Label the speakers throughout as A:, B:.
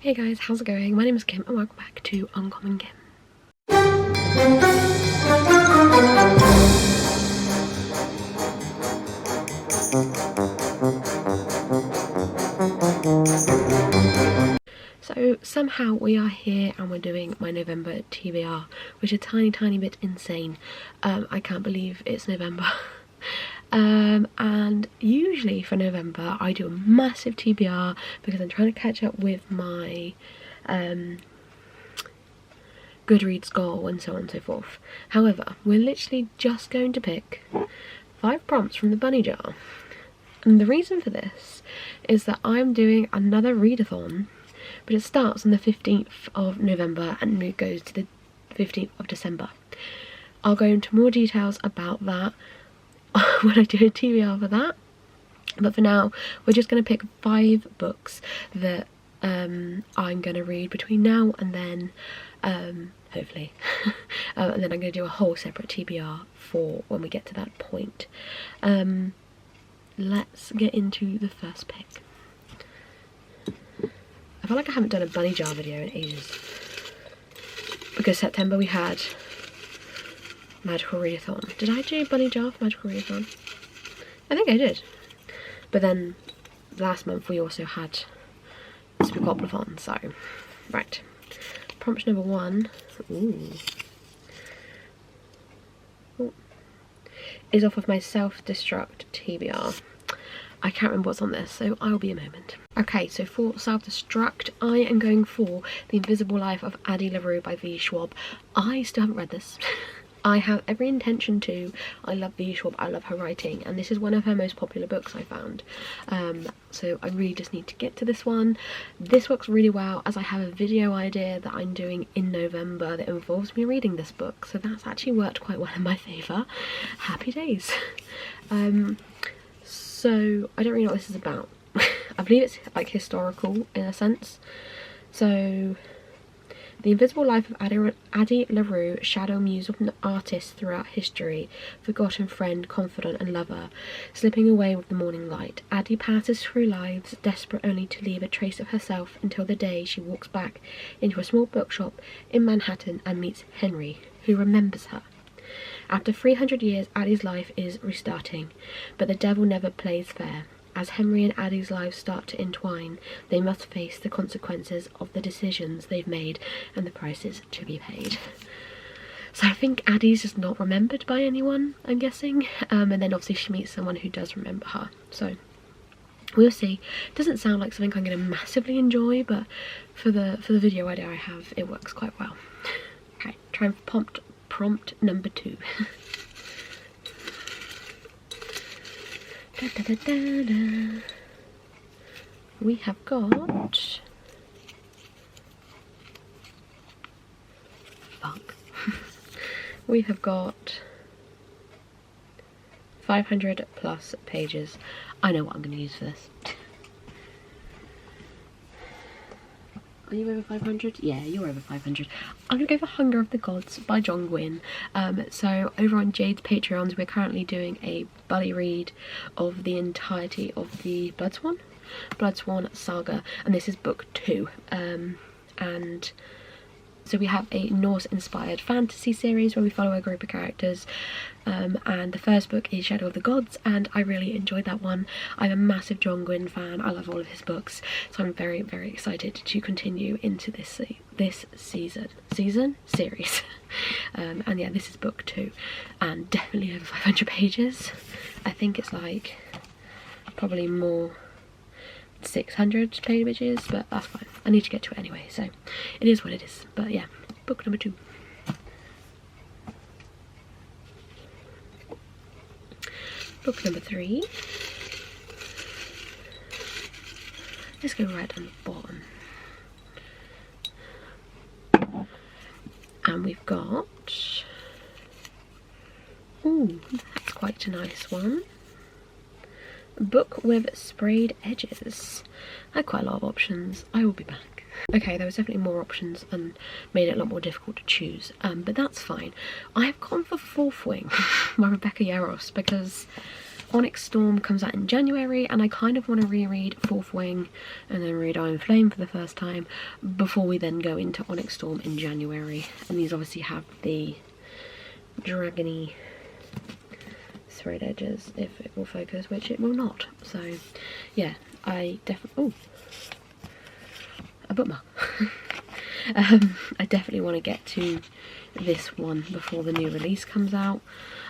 A: Hey guys, how's it going? My name is Kim and welcome back to Uncommonkim. So somehow we are here and we're doing my November TBR, which is a tiny bit insane. I can't believe it's November. And usually for November I do a massive TBR because I'm trying to catch up with my Goodreads goal and so on and so forth. However, we're literally just going to pick 5 prompts from the bunny jar. And the reason for this is that I'm doing another readathon, but it starts on the 15th of November and it goes to the 15th of December. I'll go into more details about that when I do a TBR for that, but for now we're just going to pick 5 books that I'm going to read between now and then, hopefully. And then I'm going to do a whole separate TBR for when we get to that point. Let's get into the first pick. I feel like I haven't done a bunny jar video in ages, because September we had Magical Readathon. Did I do bunny jar for Magical Readathon? I think I did. But then last month we also had Spookoplathon, so right. Prompt number 1 is off of my Self-Destruct TBR. I can't remember what's on this, so I'll be a moment. Okay, so for Self-Destruct, I am going for The Invisible Life of Addie LaRue by V. Schwab. I still haven't read this. I have every intention to. I love V. Schwab, I love her writing, and this is one of her most popular books I found. So I really just need to get to this one. This works really well as I have a video idea that I'm doing in November that involves me reading this book, so that's actually worked quite well in my favour. Happy days. So I don't really know what this is about. I believe it's like historical in a sense. So The Invisible Life of Addie LaRue, shadow muse of an artist throughout history, forgotten friend, confidant and lover, slipping away with the morning light. Addie passes through lives, desperate only to leave a trace of herself until the day she walks back into a small bookshop in Manhattan and meets Henry, who remembers her. After 300 years, Addie's life is restarting, but the devil never plays fair. As Henry and Addie's lives start to entwine, they must face the consequences of the decisions they've made and the prices to be paid. So I think Addie's just not remembered by anyone, I'm guessing, and then obviously she meets someone who does remember her. So we'll see. Doesn't sound like something I'm going to massively enjoy, but for the video idea I have, it works quite well. Okay, trying for prompt number 2. We have got we have got 500 plus pages. I know what I'm going to use for this. Are you over 500? Yeah, you're over 500. I'm going to go for Hunger of the Gods by John Gwynne. So over on Jade's Patreons, we're currently doing a buddy read of the entirety of the Bloodsworn saga, and this is book 2. And so we have a Norse-inspired fantasy series where we follow a group of characters, and the first book is Shadow of the Gods, and I really enjoyed that one. I'm a massive John Gwynne fan. I love all of his books, so I'm very excited to continue into this series. And yeah, this is book 2, and definitely over 500 pages. I think it's like probably more 600 pages, but that's fine. I need to get to it anyway, so it is what it is. But yeah, book number 2. Book number 3. Let's go right on the bottom. And we've got, ooh, that's quite a nice one. A book with sprayed edges. I had quite a lot of options. I will be back. Okay, there was definitely more options and made it a lot more difficult to choose, but that's fine. I have gone for Fourth Wing by Rebecca Yarros because Onyx Storm comes out in January, and I kind of want to reread Fourth Wing and then read Iron Flame for the first time before we then go into Onyx Storm in January. And these obviously have the dragony thread edges, if it will focus, which it will not. So yeah, I definitely... oh, a bookmark. I definitely want to get to this one before the new release comes out.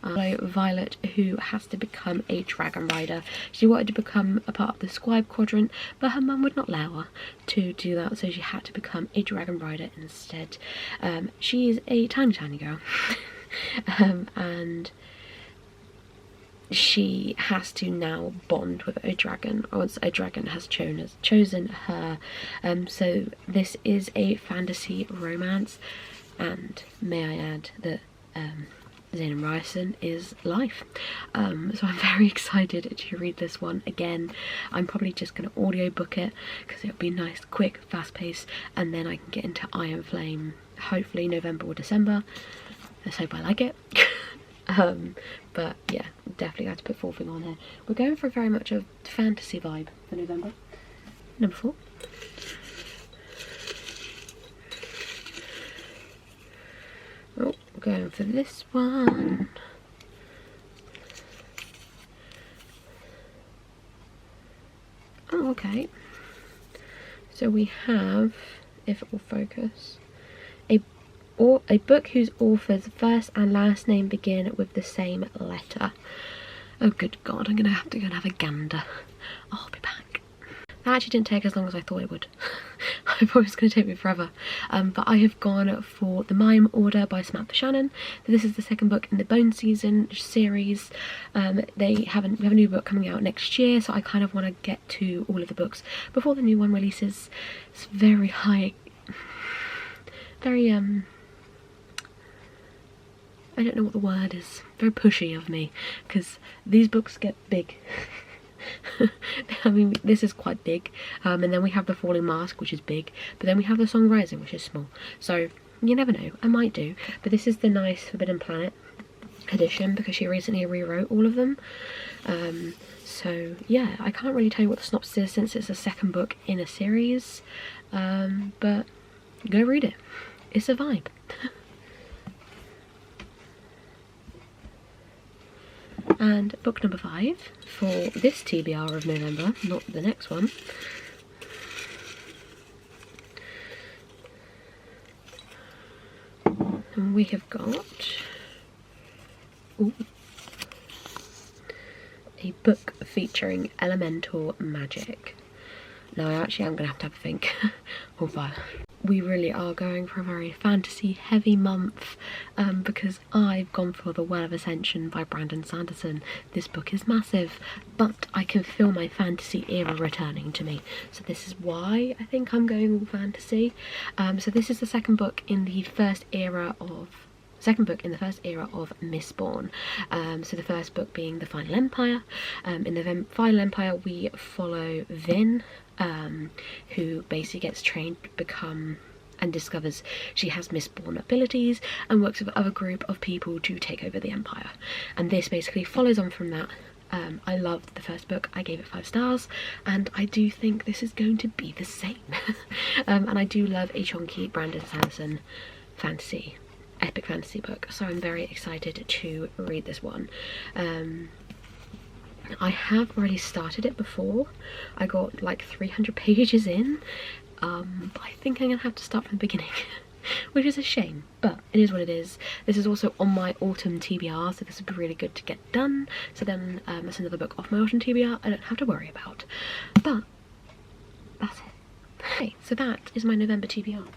A: Violet, who has to become a dragon rider. She wanted to become a part of the scribe quadrant, but her mum would not allow her to do that, so she had to become a dragon rider instead. She is a tiny girl. And she has to now bond with a dragon once a dragon has chosen her. So this is a fantasy romance, and may I add that Zane and Ryerson is life. So I'm very excited to read this one again. I'm probably just going to audiobook it because it'll be nice, quick, fast paced, and then I can get into Iron Flame hopefully November or December. Let's hope I like it. But yeah, definitely had to put Fourth Wing on here. We're going for very much a fantasy vibe for November. Number 4. Oh, we're going for this one. Oh, okay. So we have, if it will focus, a book whose author's first and last name begin with the same letter. Oh good god, I'm gonna have to go and have a gander. I'll be back. That actually didn't take as long as I thought it would. I thought it was going to take me forever. But I have gone for The Mime Order by Samantha Shannon. This is the second book in the Bone Season series. We have a new book coming out next year, so I kind of want to get to all of the books before the new one releases. It's very high, very I don't know what the word is, very pushy of me, because these books get big. I mean, this is quite big, and then we have The Falling Mask, which is big, but then we have The Song Rising, which is small, so you never know, I might do. But this is the nice Forbidden Planet edition, because she recently rewrote all of them. So yeah, I can't really tell you what the synopsis is since it's the second book in a series, but go read it, it's a vibe. And book number 5 for this TBR of November, not the next one. And we have got a book featuring elemental magic. Now I actually am going to have a think. Oh, fire. We really are going for a very fantasy heavy month, because I've gone for The Well of Ascension by Brandon Sanderson. This book is massive, but I can feel my fantasy era returning to me, so this is why I think I'm going all fantasy. So this is the second book in the first era of Mistborn. So the first book being The Final Empire. In the Final Empire we follow Vin, who basically gets trained to become and discovers she has Mistborn abilities and works with other group of people to take over the Empire. And this basically follows on from that. I loved the first book, I gave it 5 stars, and I do think this is going to be the same. And I do love a chunky Brandon Sanderson fantasy, epic fantasy book, so I'm very excited to read this one. I have already started it before. I got like 300 pages in, but I think I'm gonna have to start from the beginning. Which is a shame, but it is what it is. This is also on my autumn TBR, so this would be really good to get done. So then that's another book off my autumn TBR I don't have to worry about. But that's it. Okay, so that is my November TBR.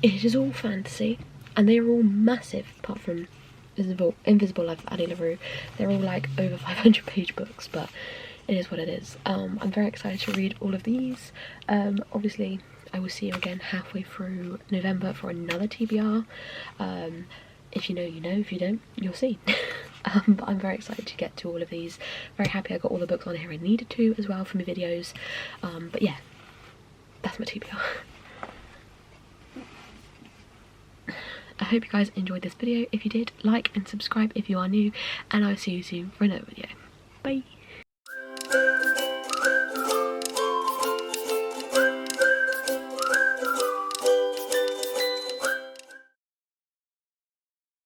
A: It is all fantasy, and they are all massive, apart from Invisible Life of Addie LaRue. They're all like over 500 page books, but it is what it is. I'm very excited to read all of these. Obviously I will see you again halfway through November for another TBR. If you know, you know. If you don't, you'll see. But I'm very excited to get to all of these. Very happy I got all the books on here I needed to as well for my videos. But yeah, that's my TBR. I hope you guys enjoyed this video. If you did, like and subscribe if you are new, and I'll see you soon for another video. Bye!